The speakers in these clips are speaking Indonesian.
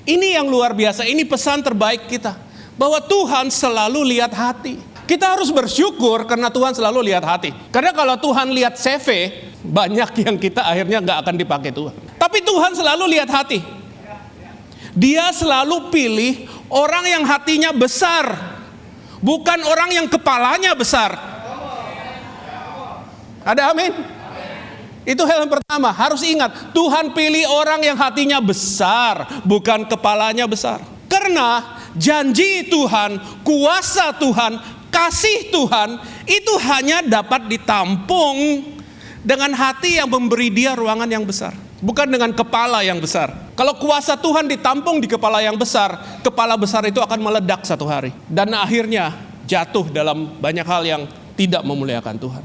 Ini yang luar biasa, ini pesan terbaik kita. Bahwa Tuhan selalu lihat hati. Kita harus bersyukur karena Tuhan selalu lihat hati. Karena kalau Tuhan lihat CV, banyak yang kita akhirnya gak akan dipakai Tuhan. Tapi Tuhan selalu lihat hati. Dia selalu pilih orang yang hatinya besar, bukan orang yang kepalanya besar. Ada amin? Itu hal yang pertama, harus ingat, Tuhan pilih orang yang hatinya besar, bukan kepalanya besar. Karena janji Tuhan, kuasa Tuhan, kasih Tuhan, itu hanya dapat ditampung dengan hati yang memberi dia ruangan yang besar, bukan dengan kepala yang besar. Kalau kuasa Tuhan ditampung di kepala yang besar, kepala besar itu akan meledak satu hari. Dan akhirnya jatuh dalam banyak hal yang tidak memuliakan Tuhan.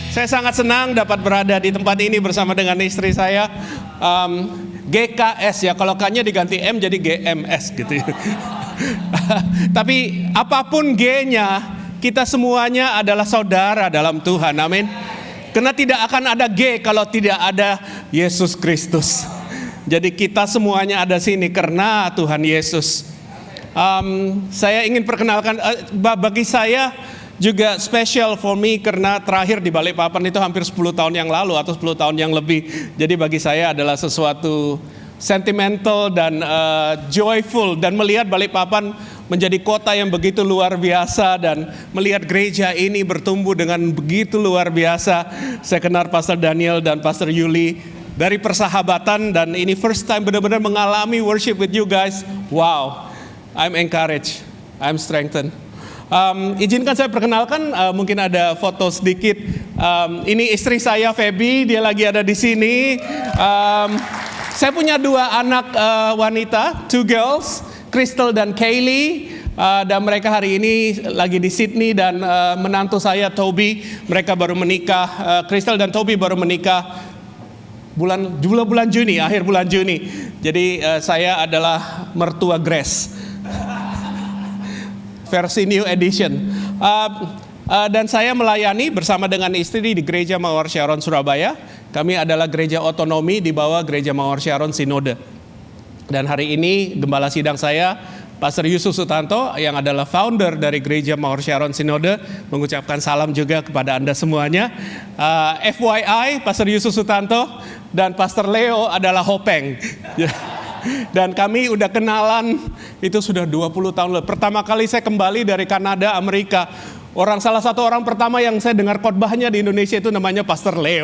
Saya sangat senang dapat berada di tempat ini bersama dengan istri saya. GKS ya, kalau K-nya diganti M jadi GMS gitu ya. Tapi apapun G-nya, kita semuanya adalah saudara dalam Tuhan, amin. Karena tidak akan ada G kalau tidak ada Yesus Kristus. Jadi kita semuanya ada sini karena Tuhan Yesus. Saya ingin perkenalkan, bagi saya juga special for me karena terakhir di Balikpapan itu hampir 10 tahun yang lalu atau 10 tahun yang lebih. Jadi bagi saya adalah sesuatu sentimental dan joyful, dan melihat Balikpapan menjadi kota yang begitu luar biasa dan melihat gereja ini bertumbuh dengan begitu luar biasa. Saya kenal Pastor Daniel dan Pastor Yuli dari persahabatan, dan ini first time benar-benar mengalami worship with you guys. Wow, I'm encouraged, I'm strengthened. Izinkan saya perkenalkan, mungkin ada foto sedikit. Ini istri saya Feby, dia lagi ada di sini. Saya punya 2 anak wanita, 2 girls, Crystal dan Kaylee. Dan mereka hari ini lagi di Sydney, dan menantu saya Toby, mereka baru menikah. Crystal dan Toby baru menikah bulan Juni, akhir bulan Juni. Jadi saya adalah mertua Grace. Versi New Edition. Dan saya melayani bersama dengan istri di Gereja Mawar Sharon Surabaya. Kami adalah gereja otonomi di bawah Gereja Mawar Sharon Sinode. Dan hari ini gembala sidang saya, Pastor Yusuf Sutanto, yang adalah founder dari Gereja Mawar Sharon Sinode, mengucapkan salam juga kepada Anda semuanya. FYI, Pastor Yusuf Sutanto dan Pastor Leo adalah Hopeng. Dan kami udah kenalan itu sudah 20 tahun lalu. Pertama kali saya kembali dari Kanada, Amerika, salah satu orang pertama yang saya dengar khotbahnya di Indonesia itu namanya Pastor Leo.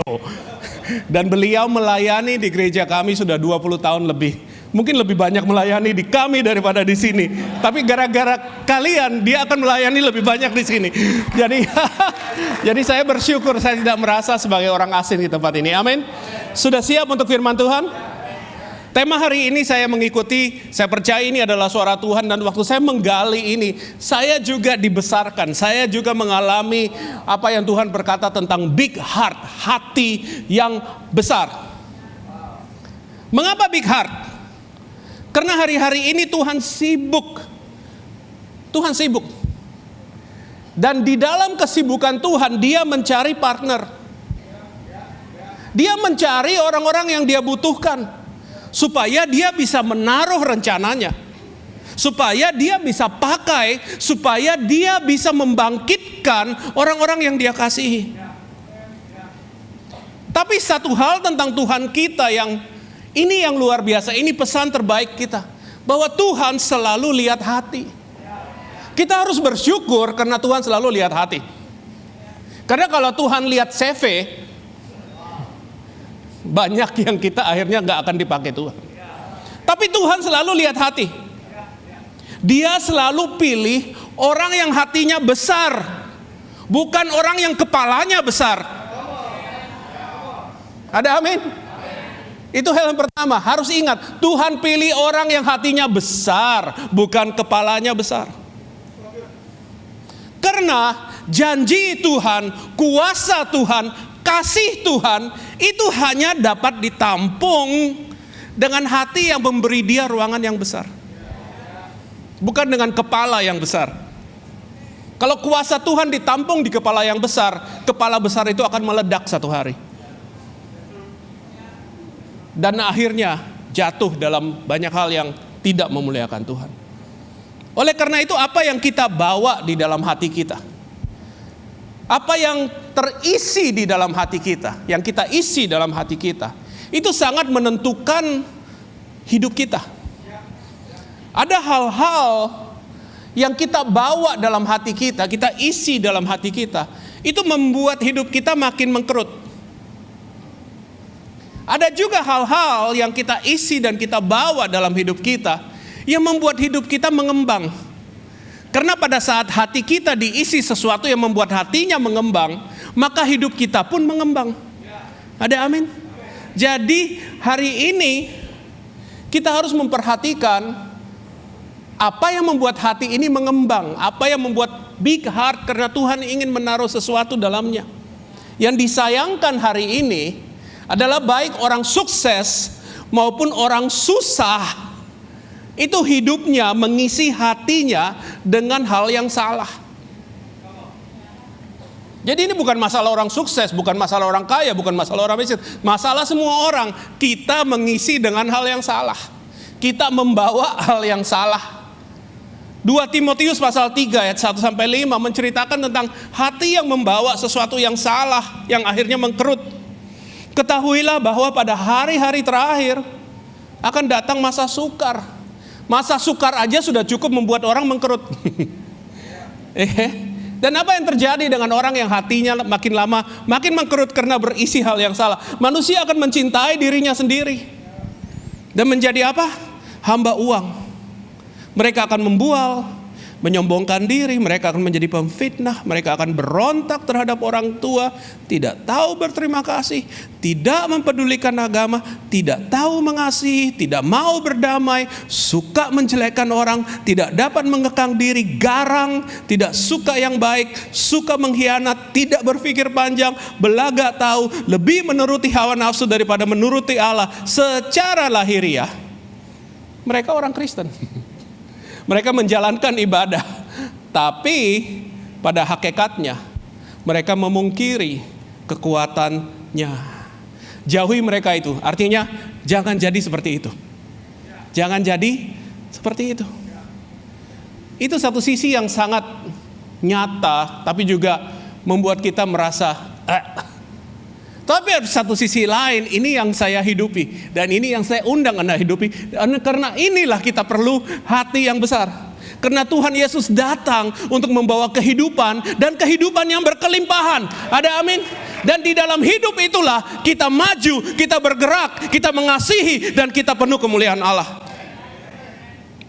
Dan beliau melayani di gereja kami sudah 20 tahun lebih. Mungkin lebih banyak melayani di kami daripada di sini. Tapi gara-gara kalian, dia akan melayani lebih banyak di sini. Jadi saya bersyukur saya tidak merasa sebagai orang asing di tempat ini. Amin. Sudah siap untuk firman Tuhan? Tema hari ini saya mengikuti, saya percaya ini adalah suara Tuhan, dan waktu saya menggali ini, saya juga dibesarkan, saya juga mengalami apa yang Tuhan berkata tentang big heart, hati yang besar. Mengapa big heart? Karena hari-hari ini Tuhan sibuk. Tuhan sibuk. Dan di dalam kesibukan Tuhan, dia mencari partner. Dia mencari orang-orang yang dia butuhkan. Supaya dia bisa menaruh rencananya. Supaya dia bisa pakai. Supaya dia bisa membangkitkan orang-orang yang dia kasihi. Tapi satu hal tentang Tuhan kita yang ini yang luar biasa. Ini pesan terbaik kita. Bahwa Tuhan selalu lihat hati. Kita harus bersyukur karena Tuhan selalu lihat hati. Karena kalau Tuhan lihat CV, banyak yang kita akhirnya gak akan dipakai Tuhan. Tapi Tuhan selalu lihat hati. Dia selalu pilih orang yang hatinya besar. Bukan orang yang kepalanya besar. Ada amin? Itu hal yang pertama, harus ingat. Tuhan pilih orang yang hatinya besar. Bukan kepalanya besar. Karena janji Tuhan, kuasa Tuhan, kasih Tuhan itu hanya dapat ditampung dengan hati yang memberi dia ruangan yang besar. Bukan dengan kepala yang besar. Kalau kuasa Tuhan ditampung di kepala yang besar, kepala besar itu akan meledak satu hari. Dan akhirnya jatuh dalam banyak hal yang tidak memuliakan Tuhan. Oleh karena itu, apa yang kita bawa di dalam hati kita, apa yang terisi di dalam hati kita, yang kita isi dalam hati kita, itu sangat menentukan hidup kita. Ada hal-hal yang kita bawa dalam hati kita, kita isi dalam hati kita, itu membuat hidup kita makin mengkerut. Ada juga hal-hal yang kita isi dan kita bawa dalam hidup kita yang membuat hidup kita mengembang. Karena pada saat hati kita diisi sesuatu yang membuat hatinya mengembang, maka hidup kita pun mengembang. Ada amin? Jadi hari ini kita harus memperhatikan apa yang membuat hati ini mengembang, apa yang membuat big heart, karena Tuhan ingin menaruh sesuatu dalamnya. Yang disayangkan hari ini adalah baik orang sukses maupun orang susah, itu hidupnya mengisi hatinya dengan hal yang salah. Jadi ini bukan masalah orang sukses, bukan masalah orang kaya, bukan masalah orang miskin. Masalah semua orang, kita mengisi dengan hal yang salah. Kita membawa hal yang salah. 2 Timotius pasal 3 ayat 1-5 menceritakan tentang hati yang membawa sesuatu yang salah, yang akhirnya mengkerut. Ketahuilah bahwa pada hari-hari terakhir akan datang masa sukar. Masa sukar aja sudah cukup membuat orang mengkerut. Dan apa yang terjadi dengan orang yang hatinya makin lama makin mengkerut karena berisi hal yang salah? Manusia akan mencintai dirinya sendiri dan menjadi apa? Hamba uang. Mereka akan membual, menyombongkan diri, mereka akan menjadi pemfitnah, mereka akan berontak terhadap orang tua, tidak tahu berterima kasih, tidak mempedulikan agama, tidak tahu mengasihi, tidak mau berdamai, suka menjelekkan orang, tidak dapat mengekang diri, garang, tidak suka yang baik, suka mengkhianat, tidak berpikir panjang, belagak tahu, lebih menuruti hawa nafsu daripada menuruti Allah. Secara lahiriah mereka orang Kristen. Mereka menjalankan ibadah, tapi pada hakikatnya mereka memungkiri kekuatannya. Jauhi mereka itu. Artinya jangan jadi seperti itu. Jangan jadi seperti itu. Itu satu sisi yang sangat nyata, tapi juga membuat kita merasa Tapi ada satu sisi lain, ini yang saya hidupi. Dan ini yang saya undang Anda hidupi. Karena inilah kita perlu hati yang besar. Karena Tuhan Yesus datang untuk membawa kehidupan. Dan kehidupan yang berkelimpahan. Ada amin? Dan di dalam hidup itulah kita maju, kita bergerak, kita mengasihi, dan kita penuh kemuliaan Allah.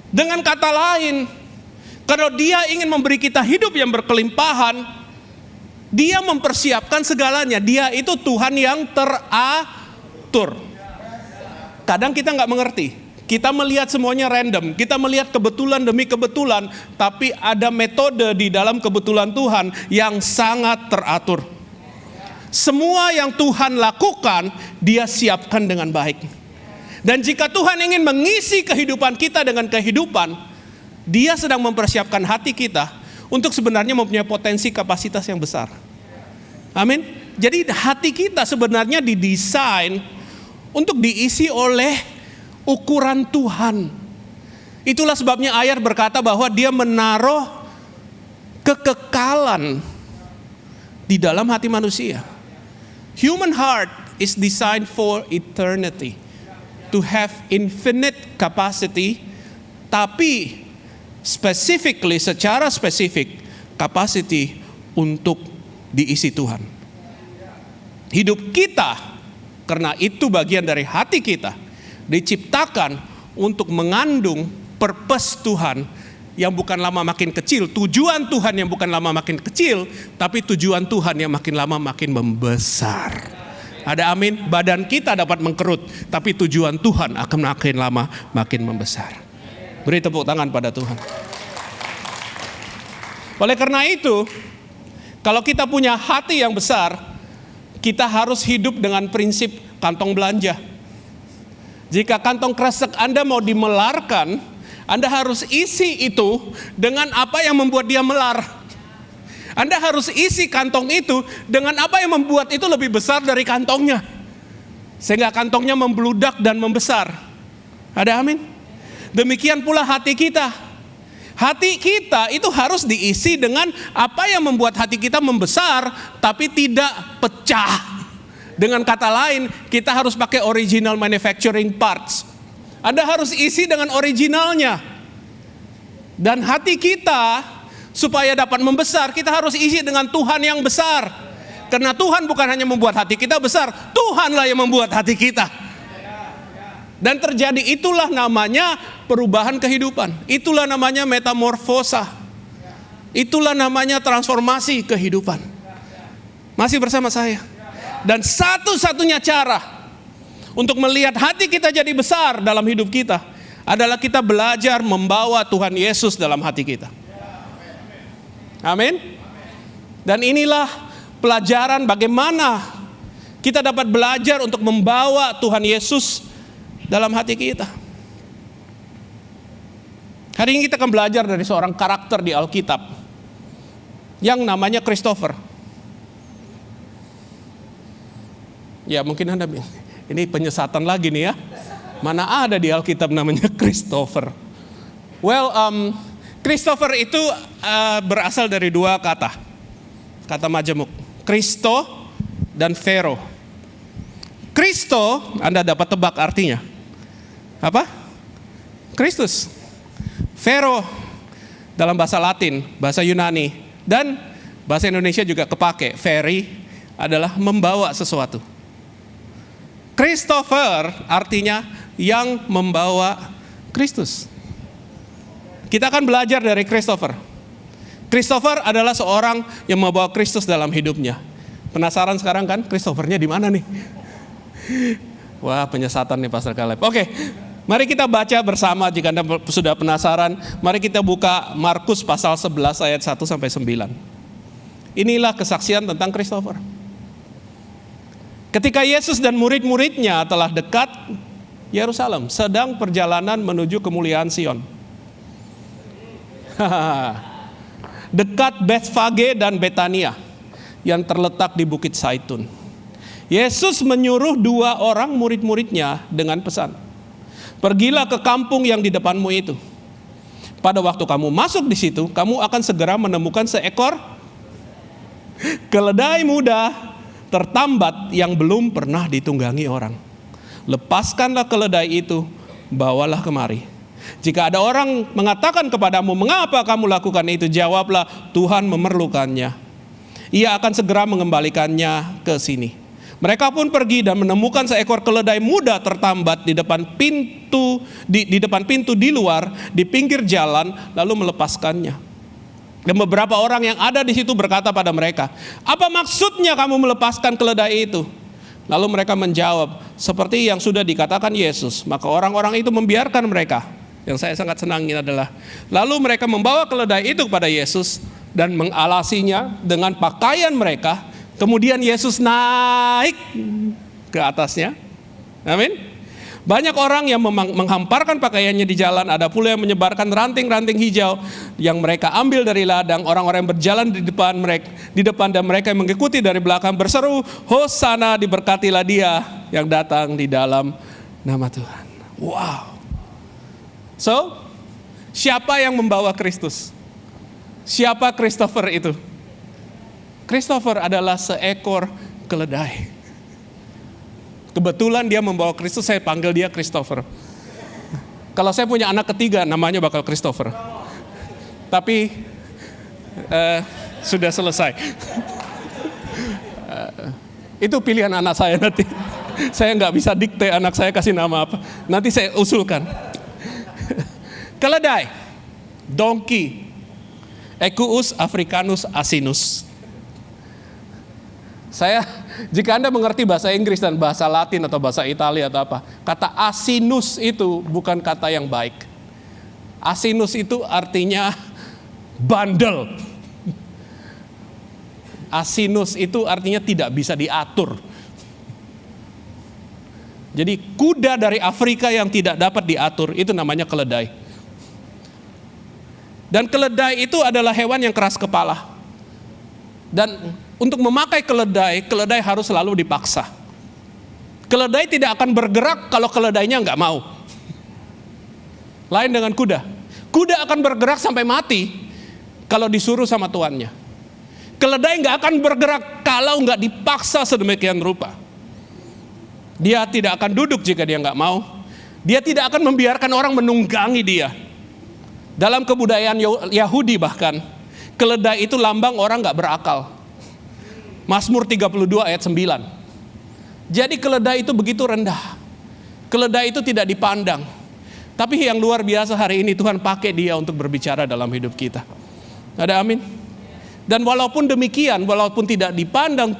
Dengan kata lain, kalau Dia ingin memberi kita hidup yang berkelimpahan, Dia mempersiapkan segalanya. Dia itu Tuhan yang teratur. Kadang kita nggak mengerti. Kita melihat semuanya random. Kita melihat kebetulan demi kebetulan. Tapi ada metode di dalam kebetulan Tuhan yang sangat teratur. Semua yang Tuhan lakukan, Dia siapkan dengan baik. Dan jika Tuhan ingin mengisi kehidupan kita dengan kehidupan, Dia sedang mempersiapkan hati kita untuk sebenarnya mempunyai potensi kapasitas yang besar. Amin. Jadi hati kita sebenarnya didesain untuk diisi oleh ukuran Tuhan. Itulah sebabnya ayat berkata bahwa Dia menaruh kekekalan di dalam hati manusia. Human heart is designed for eternity, to have infinite capacity, tapi specifically, secara spesifik, capacity untuk diisi Tuhan. Hidup kita, karena itu bagian dari hati kita, diciptakan untuk mengandung purpose Tuhan yang bukan lama makin kecil, tujuan Tuhan yang bukan lama makin kecil, tapi tujuan Tuhan yang makin lama makin membesar. Ada amin? Badan kita dapat mengkerut, tapi tujuan Tuhan akan makin lama makin membesar. Beri tepuk tangan pada Tuhan. Oleh karena itu, kalau kita punya hati yang besar, kita harus hidup dengan prinsip kantong belanja. Jika kantong kresek Anda mau dimelarkan, Anda harus isi itu dengan apa yang membuat dia melar. Anda harus isi kantong itu dengan apa yang membuat itu lebih besar dari kantongnya, sehingga kantongnya membludak dan membesar. Ada amin? Demikian pula hati kita. Hati kita itu harus diisi dengan apa yang membuat hati kita membesar, tapi tidak pecah. Dengan kata lain, kita harus pakai original manufacturing parts. Anda harus isi dengan originalnya. Dan hati kita, supaya dapat membesar, kita harus isi dengan Tuhan yang besar. Karena Tuhan bukan hanya membuat hati kita besar, Tuhanlah yang membuat hati kita. Dan terjadi itulah namanya perubahan kehidupan. Itulah namanya metamorfosa. Itulah namanya transformasi kehidupan. Masih bersama saya? Dan satu-satunya cara untuk melihat hati kita jadi besar dalam hidup kita adalah kita belajar membawa Tuhan Yesus dalam hati kita. Amin. Dan inilah pelajaran bagaimana kita dapat belajar untuk membawa Tuhan Yesus dalam hati kita. Hari ini kita akan belajar dari seorang karakter di Alkitab yang namanya Christopher. Ya mungkin Anda ini penyesatan lagi nih ya. Mana ada di Alkitab namanya Christopher. Well, Christopher itu berasal dari dua kata majemuk, Christo dan Phero. Christo, Anda dapat tebak artinya apa? Kristus. Phero dalam bahasa Latin, bahasa Yunani, dan bahasa Indonesia juga kepake. Ferry adalah membawa sesuatu. Christopher artinya yang membawa Kristus. Kita akan belajar dari Christopher. Christopher adalah seorang yang membawa Kristus dalam hidupnya. Penasaran sekarang kan Christophernya di mana nih? Wah, penyesatan nih Pastor Caleb. Oke, mari kita baca bersama jika Anda sudah penasaran. Mari kita buka Markus pasal 11 ayat 1 sampai 9. Inilah kesaksian tentang Christopher. Ketika Yesus dan murid-muridnya telah dekat Yerusalem, sedang perjalanan menuju kemuliaan Sion. Dekat Betfage dan Betania yang terletak di Bukit Zaitun. Yesus menyuruh dua orang murid-muridnya dengan pesan, pergilah ke kampung yang di depanmu itu. Pada waktu kamu masuk di situ, kamu akan segera menemukan seekor keledai muda tertambat yang belum pernah ditunggangi orang. Lepaskanlah keledai itu, bawalah kemari. Jika ada orang mengatakan kepadamu, mengapa kamu lakukan itu? Jawablah, Tuhan memerlukannya. Ia akan segera mengembalikannya ke sini. Mereka pun pergi dan menemukan seekor keledai muda tertambat di depan pintu di luar, di pinggir jalan, lalu melepaskannya. Dan beberapa orang yang ada di situ berkata pada mereka, apa maksudnya kamu melepaskan keledai itu? Lalu mereka menjawab, seperti yang sudah dikatakan Yesus. Maka orang-orang itu membiarkan mereka. Yang saya sangat senangi adalah, lalu mereka membawa keledai itu kepada Yesus dan mengalasinya dengan pakaian mereka. Kemudian Yesus naik ke atasnya. Amin. Banyak orang yang menghamparkan pakaiannya di jalan, ada pula yang menyebarkan ranting-ranting hijau yang mereka ambil dari ladang. Orang-orang yang berjalan di depan dan mereka yang mengikuti dari belakang berseru, Hosana, diberkatilah dia yang datang di dalam nama Tuhan. Wow. So, siapa yang membawa Kristus? Siapa Christopher itu? Christopher adalah seekor keledai. Kebetulan dia membawa Kristus, saya panggil dia Christopher. Kalau saya punya anak ketiga, namanya bakal Christopher. Tapi sudah selesai. Itu pilihan anak saya nanti. Saya nggak bisa dikte anak saya kasih nama apa. Nanti saya usulkan. Keledai, donkey, Equus africanus asinus. Jika Anda mengerti bahasa Inggris dan bahasa Latin atau bahasa Italia atau apa, kata asinus itu bukan kata yang baik. Asinus itu artinya bandel. Asinus itu artinya tidak bisa diatur. Jadi kuda dari Afrika yang tidak dapat diatur, itu namanya keledai. Dan keledai itu adalah hewan yang keras kepala. Dan untuk memakai keledai harus selalu dipaksa. Keledai tidak akan bergerak kalau keledainya nggak mau. Lain dengan kuda. Kuda akan bergerak sampai mati kalau disuruh sama tuannya. Keledai nggak akan bergerak kalau nggak dipaksa sedemikian rupa. Dia tidak akan duduk jika dia nggak mau. Dia tidak akan membiarkan orang menunggangi dia. Dalam kebudayaan Yahudi bahkan, keledai itu lambang orang nggak berakal. Mazmur 32 ayat 9. Jadi keledai itu begitu rendah. Keledai itu tidak dipandang. Tapi yang luar biasa hari ini Tuhan pakai dia untuk berbicara dalam hidup kita. Ada amin? Dan walaupun demikian, walaupun tidak dipandang,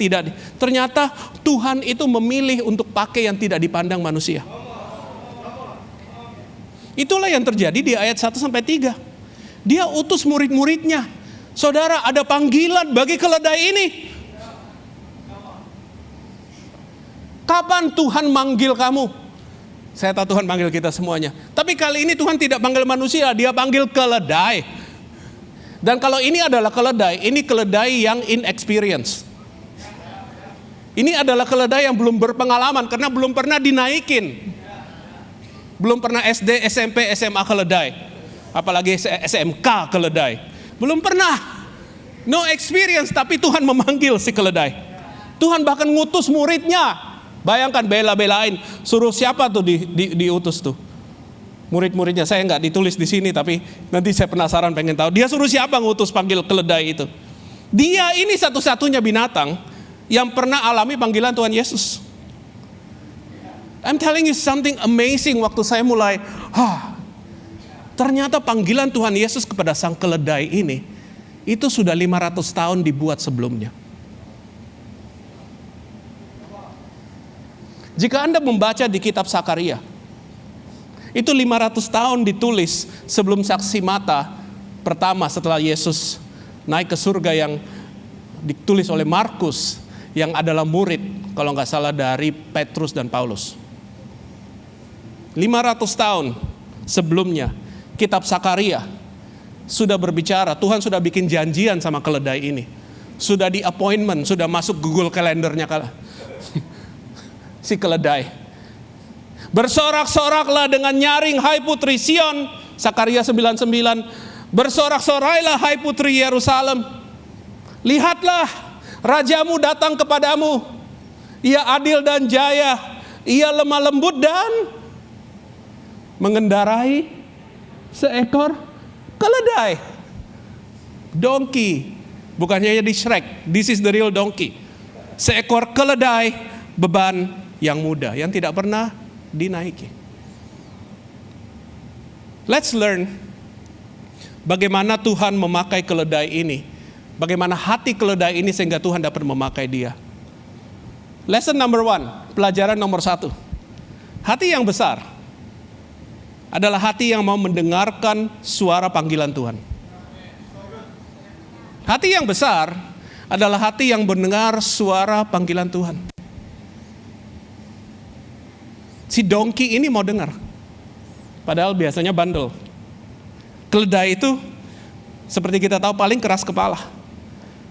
ternyata Tuhan itu memilih untuk pakai yang tidak dipandang manusia. Itulah yang terjadi di ayat 1-3. Dia utus murid-muridnya. Saudara, ada panggilan bagi keledai ini. Kapan Tuhan manggil kamu? Saya tahu Tuhan panggil kita semuanya. Tapi kali ini Tuhan tidak panggil manusia, dia panggil keledai. Dan kalau ini adalah keledai, ini keledai yang inexperience. Ini adalah keledai yang belum berpengalaman karena belum pernah dinaikin. Belum pernah SD, SMP, SMA keledai. Apalagi SMK keledai. Belum pernah. No experience, tapi Tuhan memanggil si keledai. Tuhan bahkan ngutus muridnya. Bayangkan bela-belain, suruh siapa tuh diutus tuh? Murid-muridnya, saya nggak ditulis di sini, tapi nanti saya penasaran pengen tahu. Dia suruh siapa ngutus panggil keledai itu? Dia ini satu-satunya binatang yang pernah alami panggilan Tuhan Yesus. I'm telling you something amazing waktu saya mulai, ternyata panggilan Tuhan Yesus kepada sang keledai ini, itu sudah 500 tahun dibuat sebelumnya. Jika Anda membaca di kitab Sakaria, itu 500 tahun ditulis sebelum saksi mata pertama setelah Yesus naik ke surga yang ditulis oleh Markus, yang adalah murid kalau nggak salah dari Petrus dan Paulus. 500 tahun sebelumnya kitab Sakaria sudah berbicara, Tuhan sudah bikin janjian sama keledai ini. Sudah di appointment, sudah masuk Google Kalendernya si keledai. Bersorak-soraklah dengan nyaring, hai putri Sion. Sakaria 9:9. Bersorak-sorailah hai putri Yerusalem. Lihatlah, rajamu datang kepadamu. Ia adil dan jaya. Ia lemah lembut dan mengendarai seekor keledai. Donkey. Bukannya di Shrek. This is the real donkey. Seekor keledai beban yang mudah, yang tidak pernah dinaiki. Let's learn bagaimana Tuhan memakai keledai ini. Bagaimana hati keledai ini sehingga Tuhan dapat memakai dia. Lesson number 1, pelajaran nomor 1. Hati yang besar adalah hati yang mau mendengarkan suara panggilan Tuhan. Hati yang besar adalah hati yang mendengar suara panggilan Tuhan. Si donkey ini mau dengar. Padahal biasanya bandel. Keledai itu seperti kita tahu paling keras kepala.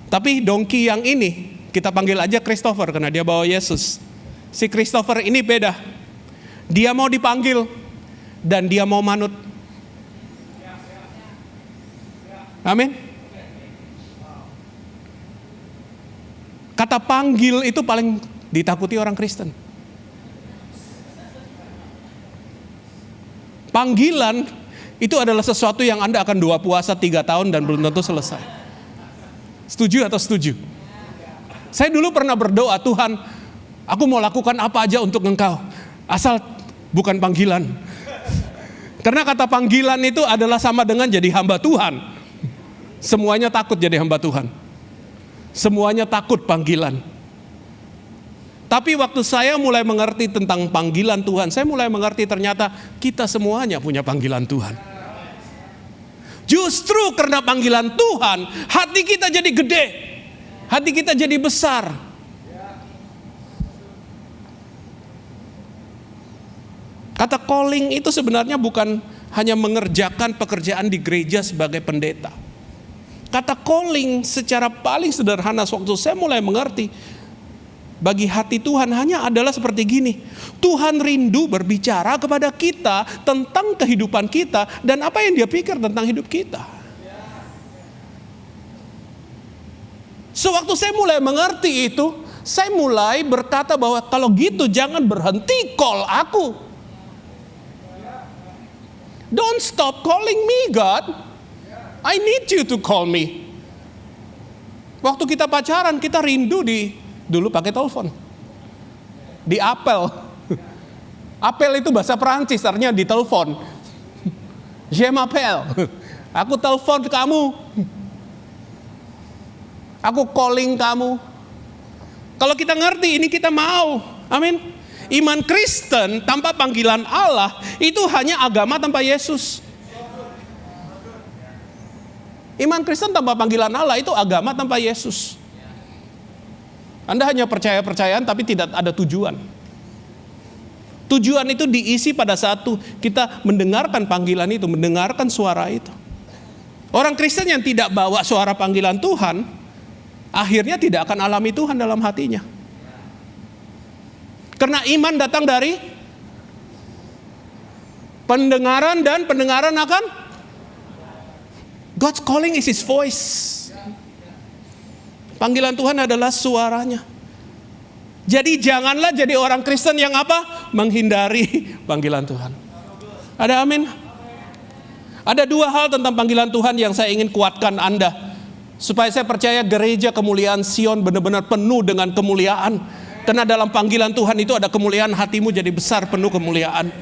Tapi donkey yang ini kita panggil aja Christopher karena dia bawa Yesus. Si Christopher ini beda. Dia mau dipanggil dan dia mau manut. Amin. Kata panggil itu paling ditakuti orang Kristen. Panggilan itu adalah sesuatu yang Anda akan doa puasa 3 tahun dan belum tentu selesai. Setuju atau setuju? Saya dulu pernah berdoa, Tuhan, aku mau lakukan apa aja untuk Engkau, asal bukan panggilan. Karena kata panggilan itu adalah sama dengan jadi hamba Tuhan. Semuanya takut jadi hamba Tuhan. Semuanya takut panggilan. Tapi waktu saya mulai mengerti tentang panggilan Tuhan, saya mulai mengerti ternyata kita semuanya punya panggilan Tuhan. Justru karena panggilan Tuhan, hati kita jadi gede. Hati kita jadi besar. Kata calling itu sebenarnya bukan hanya mengerjakan pekerjaan di gereja sebagai pendeta. Kata calling secara paling sederhana waktu saya mulai mengerti, bagi hati Tuhan hanya adalah seperti gini. Tuhan rindu berbicara kepada kita tentang kehidupan kita dan apa yang Dia pikir tentang hidup kita. Sewaktu saya mulai mengerti itu, saya mulai berkata bahwa kalau gitu jangan berhenti call aku. Don't stop calling me, God. I need you to call me. Waktu kita pacaran, kita rindu dulu pakai telepon. Di apel. Apel itu bahasa Perancis, artinya di telepon. Je m'appelle. Aku telepon kamu. Aku calling kamu. Kalau kita ngerti ini kita mau. Amin. Iman Kristen tanpa panggilan Allah itu hanya agama tanpa Yesus. Iman Kristen tanpa panggilan Allah itu agama tanpa Yesus. Anda hanya percaya-percayaan tapi tidak ada tujuan. Tujuan itu diisi pada saat kita mendengarkan panggilan itu, mendengarkan suara itu. Orang Kristen yang tidak bawa suara panggilan Tuhan, akhirnya tidak akan alami Tuhan dalam hatinya. Karena iman datang dari pendengaran dan pendengaran akan God's calling is His voice. Panggilan Tuhan adalah suaranya. Jadi janganlah jadi orang Kristen yang apa? Menghindari panggilan Tuhan. Ada amin? Ada 2 hal tentang panggilan Tuhan yang saya ingin kuatkan Anda. Supaya saya percaya gereja kemuliaan Sion benar-benar penuh dengan kemuliaan. Karena dalam panggilan Tuhan itu ada kemuliaan, hatimu jadi besar penuh kemuliaan.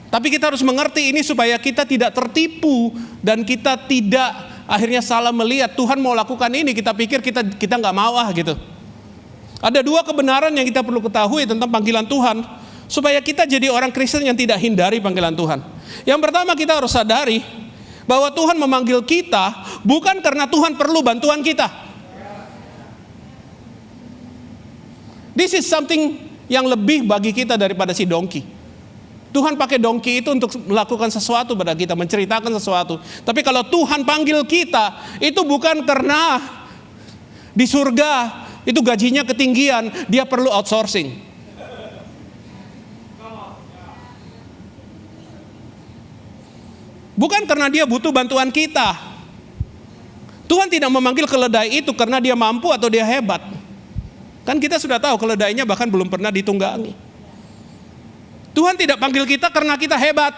Tapi kita harus mengerti ini supaya kita tidak tertipu dan kita tidak akhirnya salah melihat Tuhan mau lakukan ini, kita pikir kita nggak mau gitu. Ada 2 kebenaran yang kita perlu ketahui tentang panggilan Tuhan supaya kita jadi orang Kristen yang tidak hindari panggilan Tuhan. Yang pertama kita harus sadari bahwa Tuhan memanggil kita bukan karena Tuhan perlu bantuan kita. This is something yang lebih bagi kita daripada si donkey. Tuhan pakai donkey itu untuk melakukan sesuatu pada kita, menceritakan sesuatu. Tapi kalau Tuhan panggil kita, itu bukan karena di surga itu gajinya ketinggian, dia perlu outsourcing. Bukan karena dia butuh bantuan kita. Tuhan tidak memanggil keledai itu karena dia mampu atau dia hebat. Kan kita sudah tahu keledainya bahkan belum pernah ditunggangi. Tuhan tidak panggil kita karena kita hebat.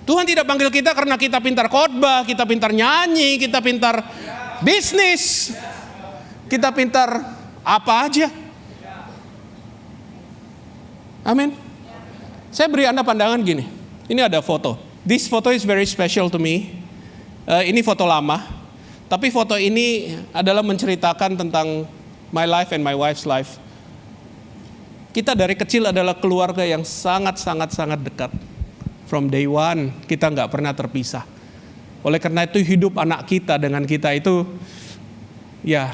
Tuhan tidak panggil kita karena kita pintar khotbah, kita pintar nyanyi, kita pintar bisnis, kita pintar apa aja. Amin. Saya beri Anda pandangan gini. Ini ada foto. This photo is very special to me. Ini foto lama. Tapi foto ini adalah menceritakan tentang my life and my wife's life. Kita dari kecil adalah keluarga yang sangat dekat. From day one, kita nggak pernah terpisah. Oleh karena itu hidup anak kita dengan kita itu, ya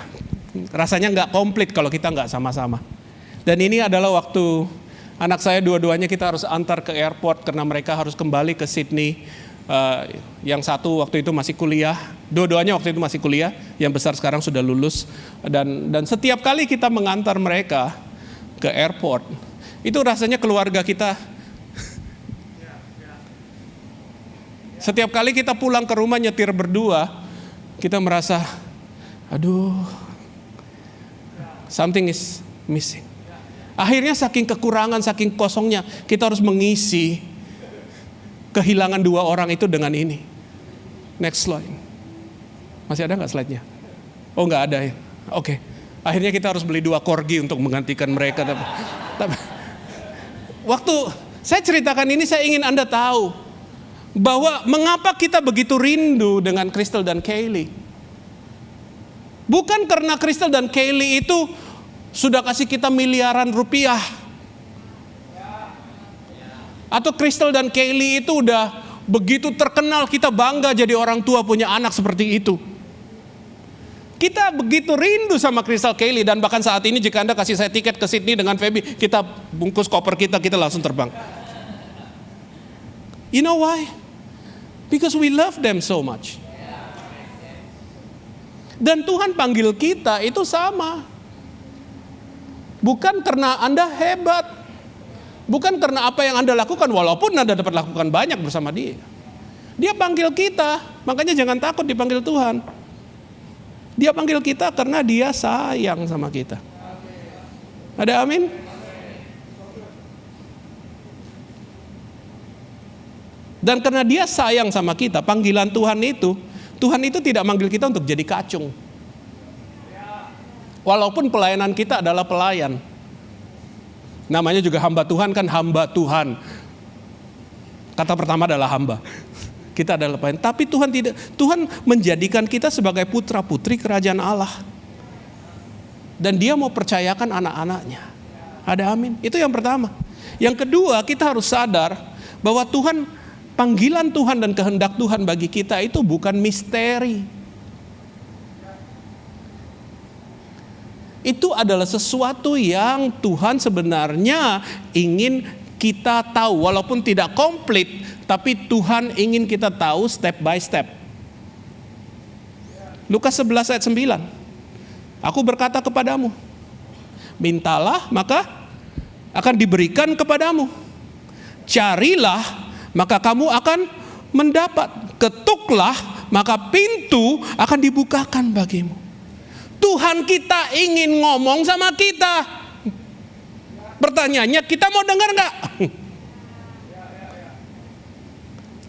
rasanya nggak komplit kalau kita nggak sama-sama. Dan ini adalah waktu Anak saya dua-duanya kita harus antar ke airport karena mereka harus kembali ke Sydney. Yang satu waktu itu masih kuliah, dua-duanya waktu itu masih kuliah, yang besar sekarang sudah lulus. Dan setiap kali kita mengantar mereka ke airport, itu rasanya keluarga kita. Setiap kali kita pulang ke rumah nyetir berdua, kita merasa, aduh, something is missing. Akhirnya saking kekurangan, saking kosongnya, kita harus mengisi kehilangan dua orang itu dengan ini. Next slide. Masih ada nggak slide-nya? Oh, nggak ada ya. Oke. Akhirnya kita harus beli 2 corgi untuk menggantikan mereka. Tapi waktu saya ceritakan ini, saya ingin Anda tahu bahwa mengapa kita begitu rindu dengan Crystal dan Kaylee. Bukan karena Crystal dan Kaylee itu sudah kasih kita miliaran rupiah. Atau Crystal dan Kaylee itu udah begitu terkenal, kita bangga jadi orang tua punya anak seperti itu. Kita begitu rindu sama Crystal, Kaylee, dan bahkan saat ini jika Anda kasih saya tiket ke Sydney dengan Feby, kita bungkus koper kita langsung terbang. You know why? Because we love them so much. Dan Tuhan panggil kita itu sama. Bukan karena Anda hebat. Bukan karena apa yang Anda lakukan, walaupun Anda dapat lakukan banyak bersama Dia. Dia panggil kita, makanya jangan takut dipanggil Tuhan. Dia panggil kita karena Dia sayang sama kita. Ada amin? Dan karena Dia sayang sama kita, panggilan Tuhan itu tidak manggil kita untuk jadi kacung. Walaupun pelayanan kita adalah pelayan. Namanya juga hamba Tuhan, kan hamba Tuhan. Kata pertama adalah hamba. Kita adalah pelayan. Tapi Tuhan menjadikan kita sebagai putra-putri kerajaan Allah. Dan Dia mau percayakan anak-anaknya. Ada amin. Itu yang pertama. Yang kedua, kita harus sadar bahwa panggilan Tuhan dan kehendak Tuhan bagi kita itu bukan misteri. Itu adalah sesuatu yang Tuhan sebenarnya ingin kita tahu. Walaupun tidak komplit, tapi Tuhan ingin kita tahu step by step. Lukas 11 ayat 9. Aku berkata kepadamu, mintalah maka akan diberikan kepadamu. Carilah maka kamu akan mendapat. Ketuklah maka pintu akan dibukakan bagimu. Tuhan kita ingin ngomong sama kita. Pertanyaannya, kita mau dengar gak?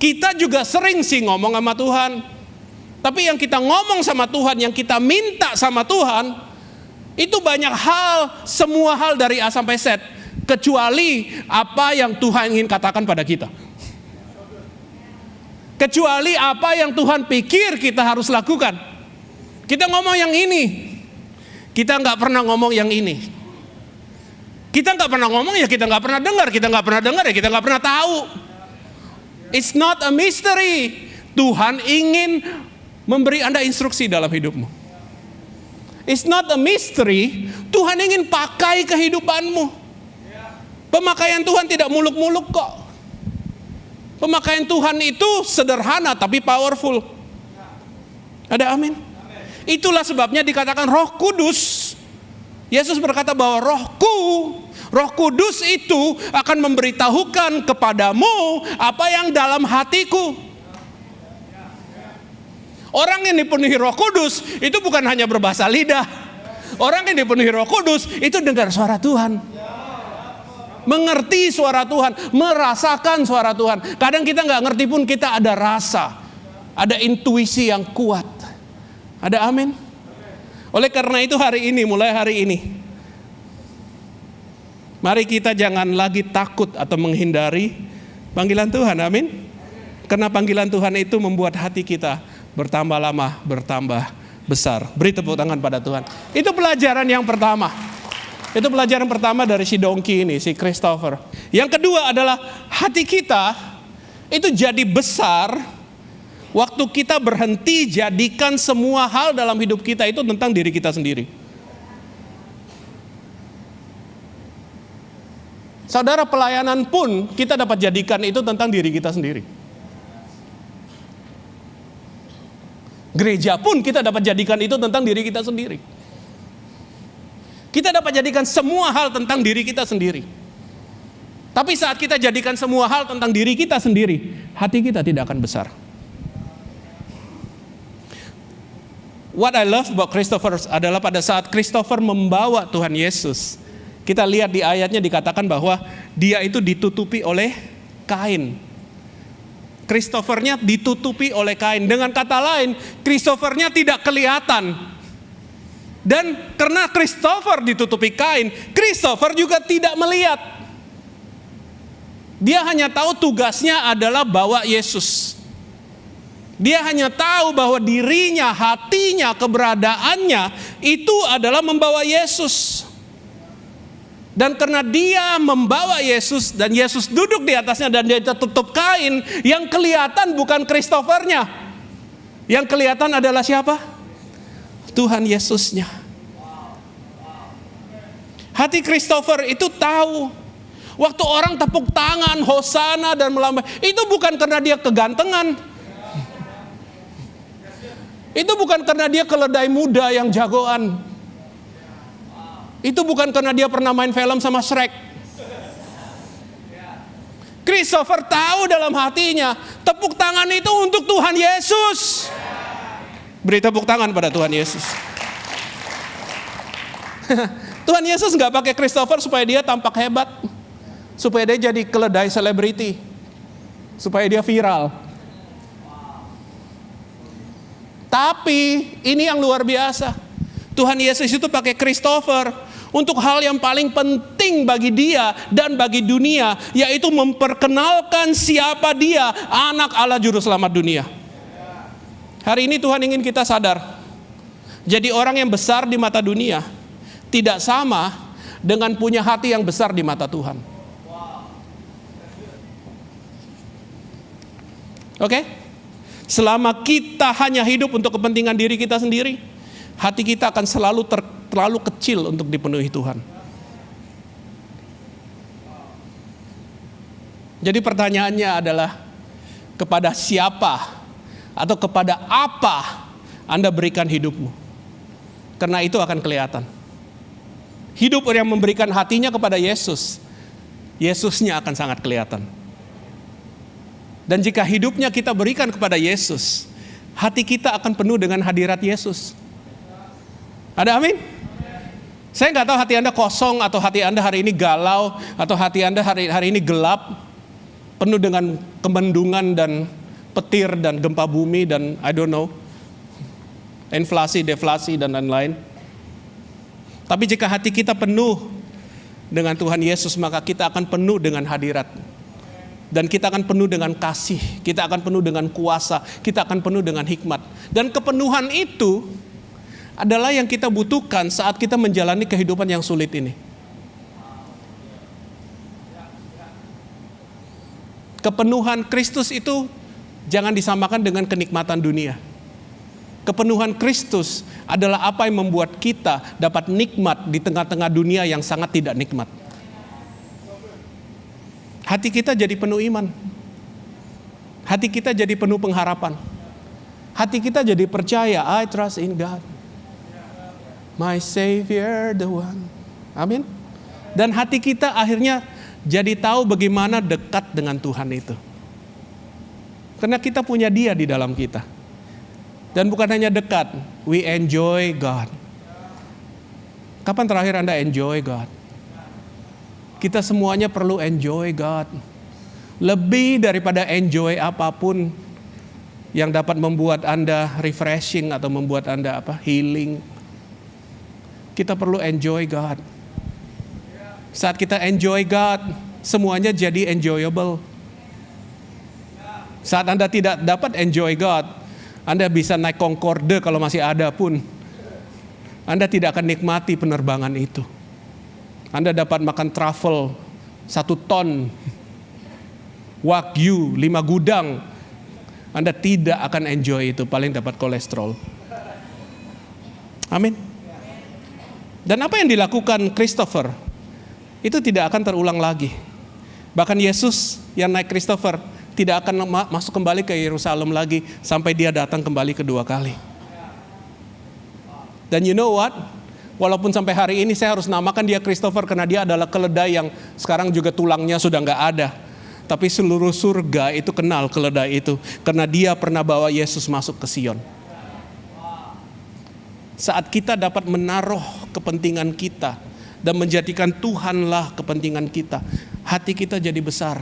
Kita juga sering sih ngomong sama Tuhan. Tapi yang kita ngomong sama Tuhan, yang kita minta sama Tuhan, itu banyak hal, semua hal dari A sampai Z. Kecuali apa yang Tuhan ingin katakan pada kita. Kecuali apa yang Tuhan pikir kita harus lakukan. Kita ngomong yang ini, kita nggak pernah ngomong yang ini. Kita nggak pernah ngomong ya kita nggak pernah dengar, kita nggak pernah dengar ya kita nggak pernah tahu. It's not a mystery. Tuhan ingin memberi Anda instruksi dalam hidupmu. It's not a mystery. Tuhan ingin pakai kehidupanmu. Pemakaian Tuhan tidak muluk-muluk kok. Pemakaian Tuhan itu sederhana tapi powerful. Ada amin? Itulah sebabnya dikatakan Roh Kudus. Yesus berkata bahwa Roh Kudus itu akan memberitahukan kepadamu apa yang dalam hatiku. Orang yang dipenuhi Roh Kudus itu bukan hanya berbahasa lidah. Orang yang dipenuhi Roh Kudus itu dengar suara Tuhan. Mengerti suara Tuhan, merasakan suara Tuhan. Kadang kita nggak ngerti pun kita ada rasa, ada intuisi yang kuat. Ada amin? Oleh karena itu mulai hari ini, mari kita jangan lagi takut atau menghindari panggilan Tuhan, amin? Karena panggilan Tuhan itu membuat hati kita bertambah lama, bertambah besar. Beri tepuk tangan pada Tuhan. Itu pelajaran yang pertama. Itu pelajaran pertama dari si Dongki ini, si Christopher. Yang kedua adalah hati kita itu jadi besar waktu kita berhenti jadikan semua hal dalam hidup kita itu tentang diri kita sendiri. Saudara, pelayanan pun kita dapat jadikan itu tentang diri kita sendiri. Gereja pun kita dapat jadikan itu tentang diri kita sendiri. Kita dapat jadikan semua hal tentang diri kita sendiri. Tapi saat kita jadikan semua hal tentang diri kita sendiri, hati kita tidak akan besar. What I love about Christopher adalah pada saat Christopher membawa Tuhan Yesus, kita lihat di ayatnya dikatakan bahwa dia itu ditutupi oleh kain. Christophernya ditutupi oleh kain. Dengan kata lain, Christophernya tidak kelihatan. Dan karena Christopher ditutupi kain, Christopher juga tidak melihat. Dia hanya tahu tugasnya adalah bawa Yesus. Dia hanya tahu bahwa dirinya, hatinya, keberadaannya itu adalah membawa Yesus. Dan karena dia membawa Yesus dan Yesus duduk di atasnya dan dia tutup kain, yang kelihatan bukan Christophernya. Yang kelihatan adalah siapa? Tuhan Yesusnya. Hati Christopher itu tahu. Waktu orang tepuk tangan, hosana dan melambai, itu bukan karena dia kegantengan. Itu bukan karena dia keledai muda yang jagoan. Itu bukan karena dia pernah main film sama Shrek. Christopher tahu dalam hatinya, tepuk tangan itu untuk Tuhan Yesus. Beri tepuk tangan pada Tuhan Yesus. Tuhan Yesus gak pakai Christopher supaya dia tampak hebat, supaya dia jadi keledai selebriti, supaya dia viral. Tapi ini yang luar biasa. Tuhan Yesus itu pakai Christopher untuk hal yang paling penting bagi dia dan bagi dunia, yaitu memperkenalkan siapa dia, anak Allah juru selamat dunia. Hari ini Tuhan ingin kita sadar, jadi orang yang besar di mata dunia tidak sama dengan punya hati yang besar di mata Tuhan. Oke? Selama kita hanya hidup untuk kepentingan diri kita sendiri, hati kita akan terlalu kecil untuk dipenuhi Tuhan. Jadi pertanyaannya adalah, kepada siapa atau kepada apa Anda berikan hidupmu? Karena itu akan kelihatan. Hidup yang memberikan hatinya kepada Yesus, Yesusnya akan sangat kelihatan. Dan jika hidupnya kita berikan kepada Yesus, hati kita akan penuh dengan hadirat Yesus. Ada amin? Saya nggak tahu hati Anda kosong atau hati Anda hari ini galau atau hati Anda hari ini gelap, penuh dengan kemendungan dan petir dan gempa bumi dan I don't know, inflasi, deflasi dan lain-lain. Tapi jika hati kita penuh dengan Tuhan Yesus, maka kita akan penuh dengan hadirat. Dan kita akan penuh dengan kasih, kita akan penuh dengan kuasa, kita akan penuh dengan hikmat. Dan kepenuhan itu adalah yang kita butuhkan saat kita menjalani kehidupan yang sulit ini. Kepenuhan Kristus itu jangan disamakan dengan kenikmatan dunia. Kepenuhan Kristus adalah apa yang membuat kita dapat nikmat di tengah-tengah dunia yang sangat tidak nikmat. Hati kita jadi penuh iman. Hati kita jadi penuh pengharapan. Hati kita jadi percaya, I trust in God, my Savior, the one. Amin. Dan hati kita akhirnya jadi tahu bagaimana dekat dengan Tuhan itu. Karena kita punya Dia di dalam kita. Dan bukan hanya dekat, we enjoy God. Kapan terakhir Anda enjoy God? Kita semuanya perlu enjoy God. Lebih daripada enjoy apapun yang dapat membuat Anda refreshing atau membuat Anda healing. Kita perlu enjoy God. Saat kita enjoy God, semuanya jadi enjoyable. Saat Anda tidak dapat enjoy God, Anda bisa naik Concorde kalau masih ada pun, Anda tidak akan nikmati penerbangan itu. Anda dapat makan truffle 1 ton, wagyu 5 gudang, Anda tidak akan enjoy itu, paling dapat kolesterol. Amin. Dan apa yang dilakukan Christopher itu tidak akan terulang lagi. Bahkan Yesus yang naik Christopher tidak akan masuk kembali ke Yerusalem lagi sampai dia datang kembali kedua kali. Dan you know what? Walaupun sampai hari ini saya harus namakan dia Christopher karena dia adalah keledai yang sekarang juga tulangnya sudah nggak ada. Tapi seluruh surga itu kenal keledai itu karena dia pernah bawa Yesus masuk ke Sion. Saat kita dapat menaruh kepentingan kita dan menjadikan Tuhanlah kepentingan kita, hati kita jadi besar.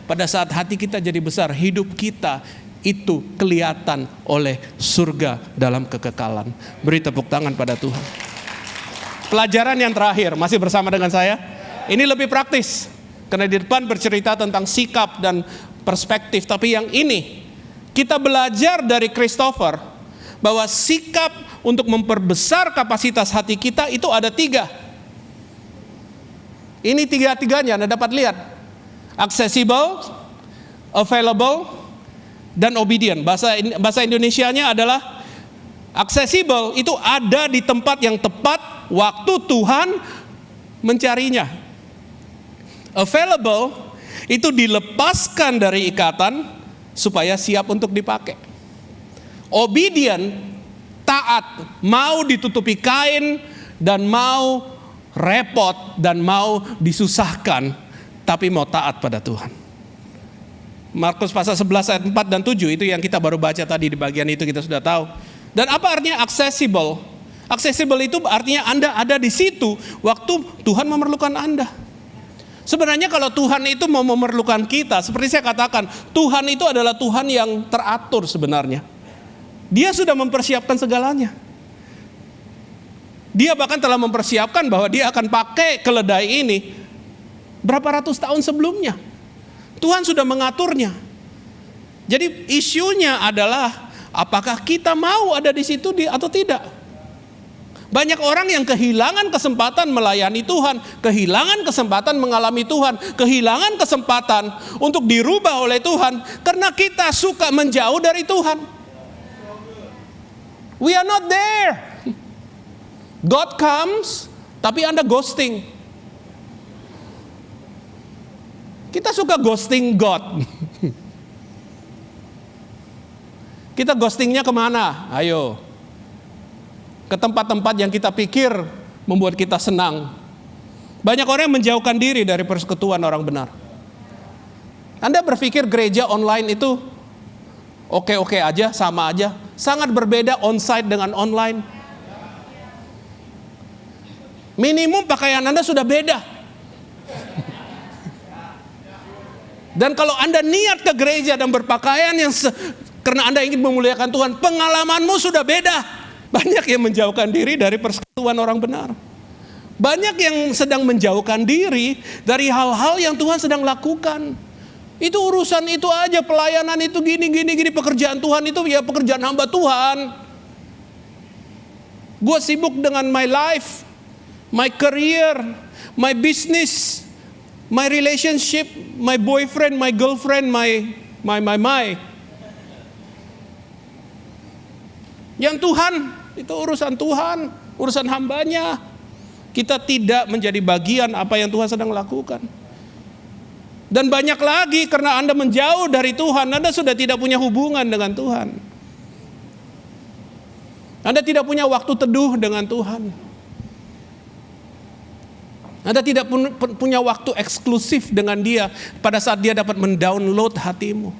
Pada saat hati kita jadi besar, hidup kita itu kelihatan oleh surga dalam kekekalan. Beri tepuk tangan pada Tuhan. Pelajaran yang terakhir, masih bersama dengan saya. Ini lebih praktis, karena di depan bercerita tentang sikap dan perspektif. Tapi yang ini, kita belajar dari Christopher, bahwa sikap untuk memperbesar kapasitas hati kita itu ada 3. Ini 3-tiganya Anda dapat lihat. Accessible, available, dan obedient. Bahasa Indonesianya adalah accessible, itu ada di tempat yang tepat waktu Tuhan mencarinya. Available itu dilepaskan dari ikatan supaya siap untuk dipakai. Obedient, taat, mau ditutupi kain dan mau repot dan mau disusahkan, tapi mau taat pada Tuhan. Markus pasal 11 ayat 4 dan 7 itu yang kita baru baca tadi, di bagian itu kita sudah tahu. Dan apa artinya accessible? Accessible itu artinya Anda ada di situ waktu Tuhan memerlukan Anda. Sebenarnya kalau Tuhan itu mau memerlukan kita, seperti saya katakan, Tuhan itu adalah Tuhan yang teratur sebenarnya. Dia sudah mempersiapkan segalanya. Dia bahkan telah mempersiapkan bahwa dia akan pakai keledai ini berapa ratus tahun sebelumnya. Tuhan sudah mengaturnya. Jadi isunya adalah apakah kita mau ada di situ atau tidak. Banyak orang yang kehilangan kesempatan melayani Tuhan, kehilangan kesempatan mengalami Tuhan, kehilangan kesempatan untuk dirubah oleh Tuhan karena kita suka menjauh dari Tuhan. We are not there. God comes, tapi Anda ghosting. Kita suka ghosting God. Kita ghostingnya kemana? Ayo. Ke tempat-tempat yang kita pikir membuat kita senang. Banyak orang yang menjauhkan diri dari persekutuan orang benar. Anda berpikir gereja online itu oke-oke aja, sama aja. Sangat berbeda onsite dengan online. Minimum pakaian Anda sudah beda. Dan kalau Anda niat ke gereja dan berpakaian yang karena Anda ingin memuliakan Tuhan, pengalamanmu sudah beda. Banyak yang menjauhkan diri dari persekutuan orang benar. Banyak yang sedang menjauhkan diri dari hal-hal yang Tuhan sedang lakukan. Itu urusan itu aja, pelayanan itu gini, pekerjaan Tuhan itu ya pekerjaan hamba Tuhan. Gue sibuk dengan my life, my career, my business, my relationship, my boyfriend, my girlfriend, my. Yang Tuhan, itu urusan Tuhan, urusan hambanya. Kita tidak menjadi bagian apa yang Tuhan sedang lakukan. Dan banyak lagi karena Anda menjauh dari Tuhan, Anda sudah tidak punya hubungan dengan Tuhan. Anda tidak punya waktu teduh dengan Tuhan. Anda tidak punya waktu eksklusif dengan Dia pada saat Dia dapat mendownload hatimu.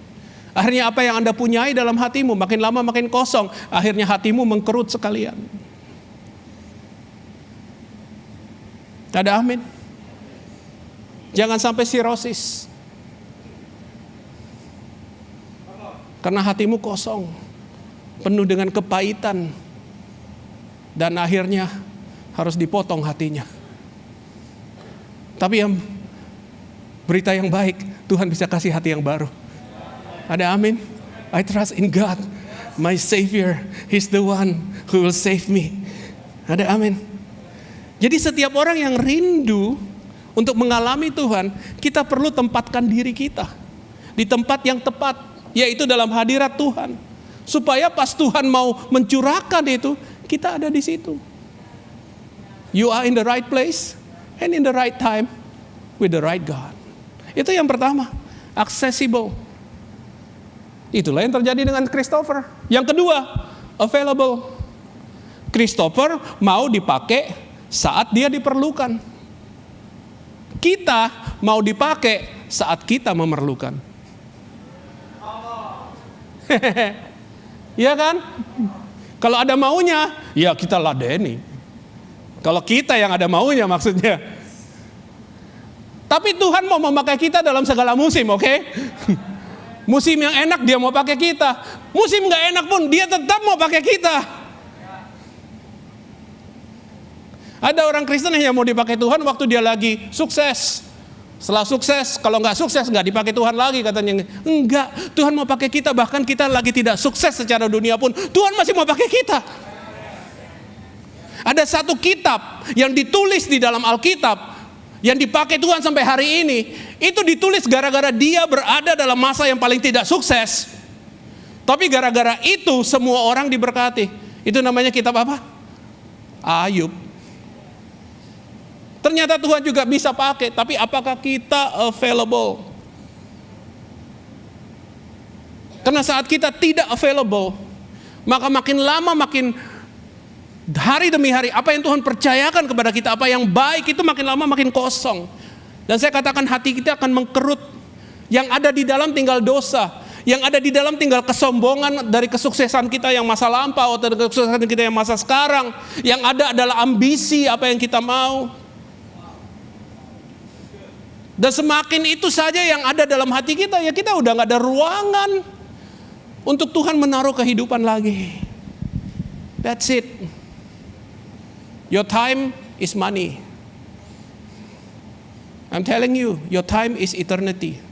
Akhirnya apa yang Anda punyai dalam hatimu makin lama makin kosong. Akhirnya hatimu mengkerut sekalian. Ada amin? Jangan sampai sirosis. Karena hatimu kosong, penuh dengan kepahitan, dan akhirnya harus dipotong hatinya. Tapi yang berita yang baik, Tuhan bisa kasih hati yang baru. Ada amin? I trust in God, my Savior. He's the one who will save me. Ada amin? Jadi setiap orang yang rindu untuk mengalami Tuhan, kita perlu tempatkan diri kita di tempat yang tepat, yaitu dalam hadirat Tuhan. Supaya pas Tuhan mau mencurahkan itu, kita ada di situ. You are in the right place and in the right time with the right God. Itu yang pertama, accessible. Itulah yang terjadi dengan Christopher. Yang kedua, available. Christopher mau dipakai saat dia diperlukan. Kita mau dipakai saat kita memerlukan. Iya kan? Kalau ada maunya, ya kita ladeni. Kalau kita yang ada maunya maksudnya. Tapi Tuhan mau memakai kita dalam segala musim, oke? Musim yang enak dia mau pakai kita. Musim gak enak pun dia tetap mau pakai kita. Ada orang Kristen yang mau dipakai Tuhan waktu dia lagi sukses. Setelah sukses, kalau gak sukses gak dipakai Tuhan lagi katanya. Enggak, Tuhan mau pakai kita. Bahkan kita lagi tidak sukses secara dunia pun, Tuhan masih mau pakai kita. Ada satu kitab yang ditulis di dalam Alkitab yang dipakai Tuhan sampai hari ini, itu ditulis gara-gara dia berada dalam masa yang paling tidak sukses. Tapi gara-gara itu semua orang diberkati. Itu namanya kitab apa? Ayub. Ternyata Tuhan juga bisa pakai, tapi apakah kita available? Karena saat kita tidak available, maka makin lama makin hari demi hari, apa yang Tuhan percayakan kepada kita, apa yang baik itu makin lama makin kosong. Dan saya katakan hati kita akan mengkerut. Yang ada di dalam tinggal dosa. Yang ada di dalam tinggal kesombongan dari kesuksesan kita yang masa lampau atau dari kesuksesan kita yang masa sekarang. Yang ada adalah ambisi apa yang kita mau. Dan semakin itu saja yang ada dalam hati kita, ya kita udah gak ada ruangan untuk Tuhan menaruh kehidupan lagi. That's it. Your time is money. I'm telling you, your time is eternity.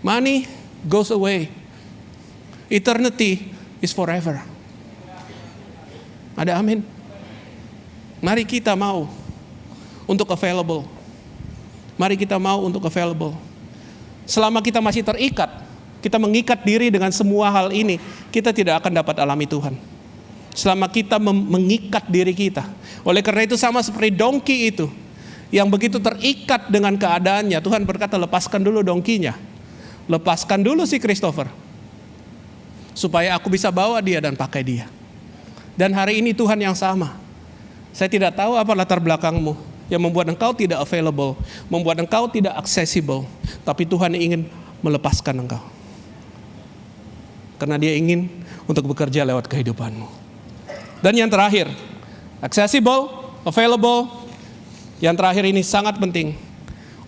Money goes away. Eternity is forever. Ada amin? Mari kita mau untuk available. Mari kita mau untuk available. Selama kita masih terikat, kita mengikat diri dengan semua hal ini, kita tidak akan dapat alami Tuhan. Selama kita mengikat diri kita. Oleh karena itu sama seperti dongki itu, yang begitu terikat dengan keadaannya, Tuhan berkata lepaskan dulu dongkinya. Lepaskan dulu si Christopher. Supaya aku bisa bawa dia dan pakai dia. Dan hari ini Tuhan yang sama. Saya tidak tahu apa latar belakangmu yang membuat engkau tidak available, membuat engkau tidak accessible. Tapi Tuhan ingin melepaskan engkau. Karena dia ingin untuk bekerja lewat kehidupanmu. Dan yang terakhir, accessible, available. Yang terakhir ini sangat penting,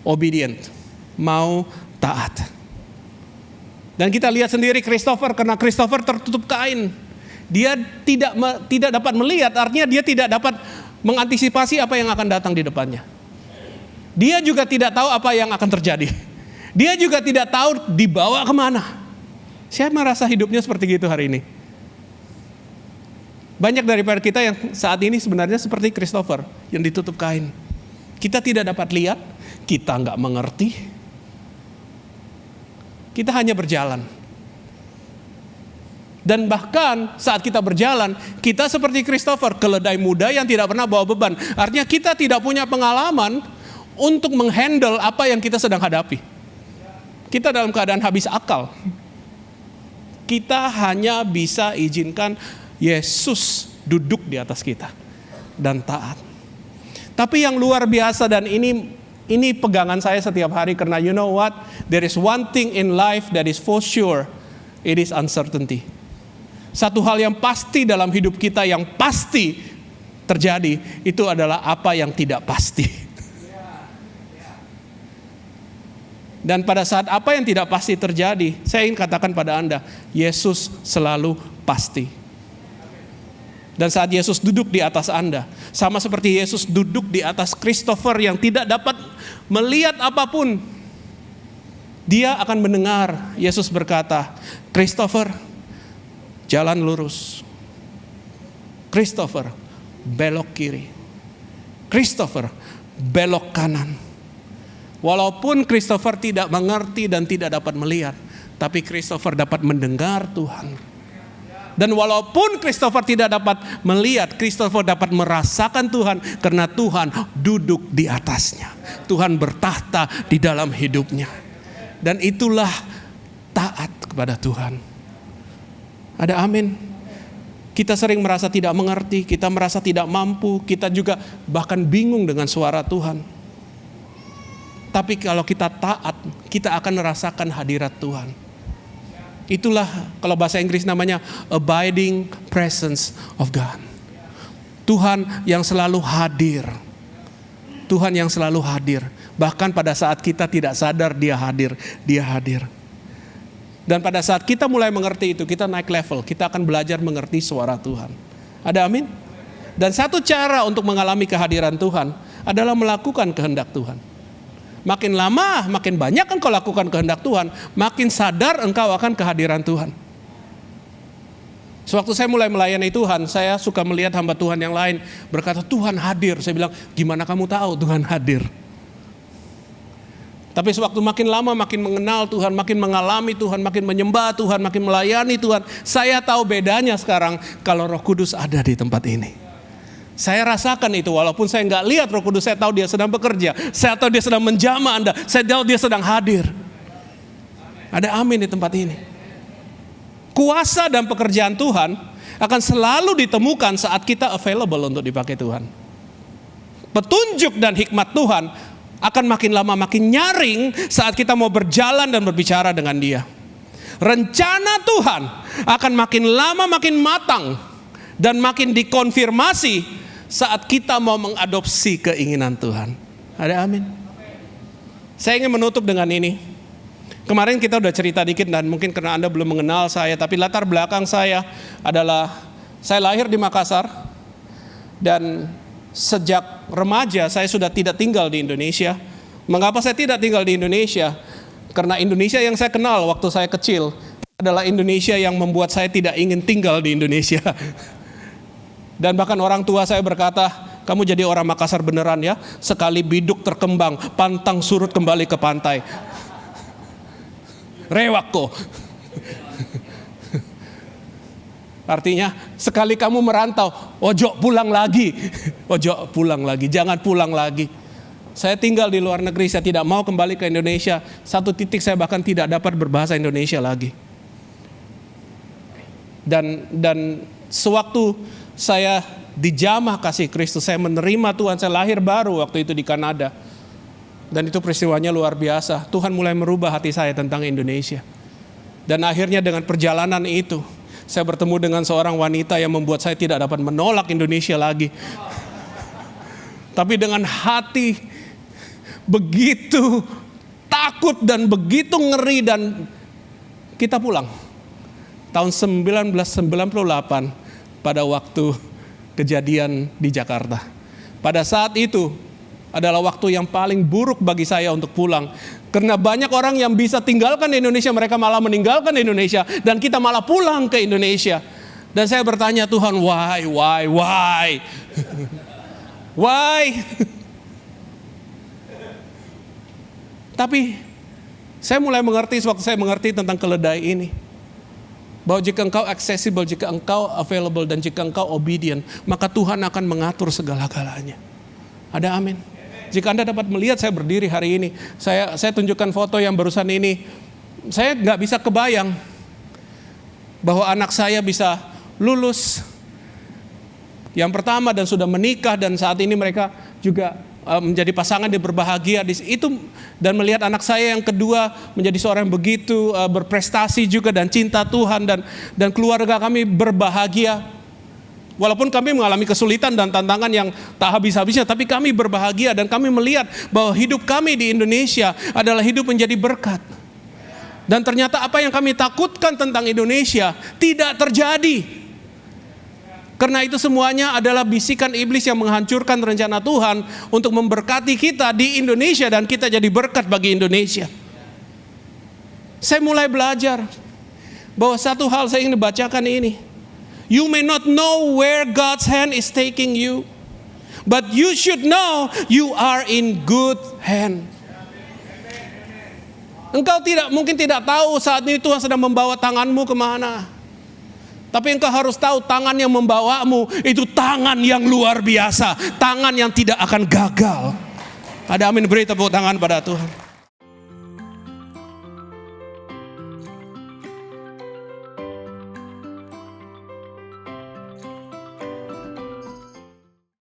obedient, mau taat. Dan kita lihat sendiri Christopher, karena Christopher tertutup kain. Dia tidak dapat melihat, artinya dia tidak dapat mengantisipasi apa yang akan datang di depannya. Dia juga tidak tahu apa yang akan terjadi. Dia juga tidak tahu dibawa kemana. Saya merasa hidupnya seperti gitu hari ini. Banyak daripada kita yang saat ini sebenarnya seperti Christopher yang ditutup kain. Kita tidak dapat lihat, kita nggak mengerti. Kita hanya berjalan. Dan bahkan saat kita berjalan, kita seperti Christopher, keledai muda yang tidak pernah bawa beban. Artinya kita tidak punya pengalaman untuk menghandle apa yang kita sedang hadapi. Kita dalam keadaan habis akal. Kita hanya bisa izinkan Yesus duduk di atas kita dan taat. Tapi yang luar biasa, dan ini pegangan saya setiap hari, karena you know what? There is one thing in life that is for sure, it is uncertainty. Satu hal yang pasti dalam hidup kita yang pasti terjadi, itu adalah apa yang tidak pasti. Dan pada saat apa yang tidak pasti terjadi, saya ingin katakan pada Anda, Yesus selalu pasti. Dan saat Yesus duduk di atas Anda, sama seperti Yesus duduk di atas Christopher yang tidak dapat melihat apapun, dia akan mendengar Yesus berkata, Christopher, jalan lurus. Christopher, belok kiri. Christopher, belok kanan. Walaupun Christopher tidak mengerti dan tidak dapat melihat, tapi Christopher dapat mendengar Tuhan. Dan walaupun Christopher tidak dapat melihat, Christopher dapat merasakan Tuhan karena Tuhan duduk di atasnya. Tuhan bertahta di dalam hidupnya. Dan itulah taat kepada Tuhan. Ada amin. Kita sering merasa tidak mengerti, kita merasa tidak mampu, kita juga bahkan bingung dengan suara Tuhan. Tapi kalau kita taat, kita akan merasakan hadirat Tuhan. Itulah kalau bahasa Inggris namanya abiding presence of God. Tuhan yang selalu hadir. Tuhan yang selalu hadir. Bahkan pada saat kita tidak sadar dia hadir, dia hadir. Dan pada saat kita mulai mengerti itu, kita naik level, kita akan belajar mengerti suara Tuhan. Ada amin? Dan satu cara untuk mengalami kehadiran Tuhan adalah melakukan kehendak Tuhan. Makin lama, makin banyak engkau lakukan kehendak Tuhan, makin sadar engkau akan kehadiran Tuhan. Sewaktu saya mulai melayani Tuhan, saya suka melihat hamba Tuhan yang lain berkata, Tuhan hadir. Saya bilang, gimana kamu tahu Tuhan hadir? Tapi sewaktu makin lama, makin mengenal Tuhan, makin mengalami Tuhan, makin menyembah Tuhan, makin melayani Tuhan, saya tahu bedanya sekarang kalau Roh Kudus ada di tempat ini. Saya rasakan itu, walaupun saya nggak lihat Roh Kudus, saya tahu dia sedang bekerja, saya tahu dia sedang menjamah Anda, saya tahu dia sedang hadir. Ada amin di tempat ini. Kuasa dan pekerjaan Tuhan akan selalu ditemukan saat kita available untuk dipakai Tuhan. Petunjuk dan hikmat Tuhan akan makin lama makin nyaring saat kita mau berjalan dan berbicara dengan dia. Rencana Tuhan akan makin lama makin matang dan makin dikonfirmasi saat kita mau mengadopsi keinginan Tuhan. Ada amin. Saya ingin menutup dengan ini. Kemarin kita udah cerita dikit dan mungkin karena Anda belum mengenal saya, tapi latar belakang saya adalah saya lahir di Makassar dan sejak remaja saya sudah tidak tinggal di Indonesia. Mengapa saya tidak tinggal di Indonesia? Karena Indonesia yang saya kenal waktu saya kecil adalah Indonesia yang membuat saya tidak ingin tinggal di Indonesia. Dan bahkan orang tua saya berkata, kamu jadi orang Makassar beneran ya, sekali biduk terkembang, pantang surut kembali ke pantai. Rewak kok. Artinya sekali kamu merantau, ojo pulang lagi. Ojo pulang lagi, jangan pulang lagi. Saya tinggal di luar negeri, saya tidak mau kembali ke Indonesia. Satu titik saya bahkan tidak dapat berbahasa Indonesia lagi. Dan sewaktu saya dijamah kasih Kristus, saya menerima Tuhan, saya lahir baru waktu itu di Kanada. Dan itu peristiwanya luar biasa. Tuhan mulai merubah hati saya tentang Indonesia. Dan akhirnya dengan perjalanan itu, saya bertemu dengan seorang wanita yang membuat saya tidak dapat menolak Indonesia lagi. Tapi dengan hati begitu takut dan begitu ngeri, dan kita pulang. Tahun 1998 pada waktu kejadian di Jakarta. Pada saat itu adalah waktu yang paling buruk bagi saya untuk pulang. Karena banyak orang yang bisa tinggalkan di Indonesia, mereka malah meninggalkan Indonesia. Dan kita malah pulang ke Indonesia. Dan saya bertanya, Tuhan, why? Why? Tapi saya mulai mengerti sewaktu saya mengerti tentang keledai ini. Bahwa jika engkau accessible, jika engkau available, dan jika engkau obedient, maka Tuhan akan mengatur segala-galanya. Ada amin. Jika Anda dapat melihat saya berdiri hari ini, saya tunjukkan foto yang barusan ini. Saya nggak bisa kebayang bahwa anak saya bisa lulus yang pertama dan sudah menikah, dan saat ini mereka juga menjadi pasangan yang berbahagia di itu, dan melihat anak saya yang kedua menjadi seorang yang begitu berprestasi juga dan cinta Tuhan, dan keluarga kami berbahagia. Walaupun kami mengalami kesulitan dan tantangan yang tak habis-habisnya, tapi kami berbahagia dan kami melihat bahwa hidup kami di Indonesia adalah hidup menjadi berkat. Dan ternyata apa yang kami takutkan tentang Indonesia tidak terjadi. Karena itu semuanya adalah bisikan iblis yang menghancurkan rencana Tuhan untuk memberkati kita di Indonesia dan kita jadi berkat bagi Indonesia. Saya mulai belajar bahwa satu hal saya ingin dibacakan ini. You may not know where God's hand is taking you, but you should know you are in good hand. Engkau mungkin tidak tahu saat ini Tuhan sedang membawa tanganmu kemana. Tapi engkau harus tahu tangan yang membawamu itu tangan yang luar biasa. Tangan yang tidak akan gagal. Ada amin, beri tepuk tangan pada Tuhan.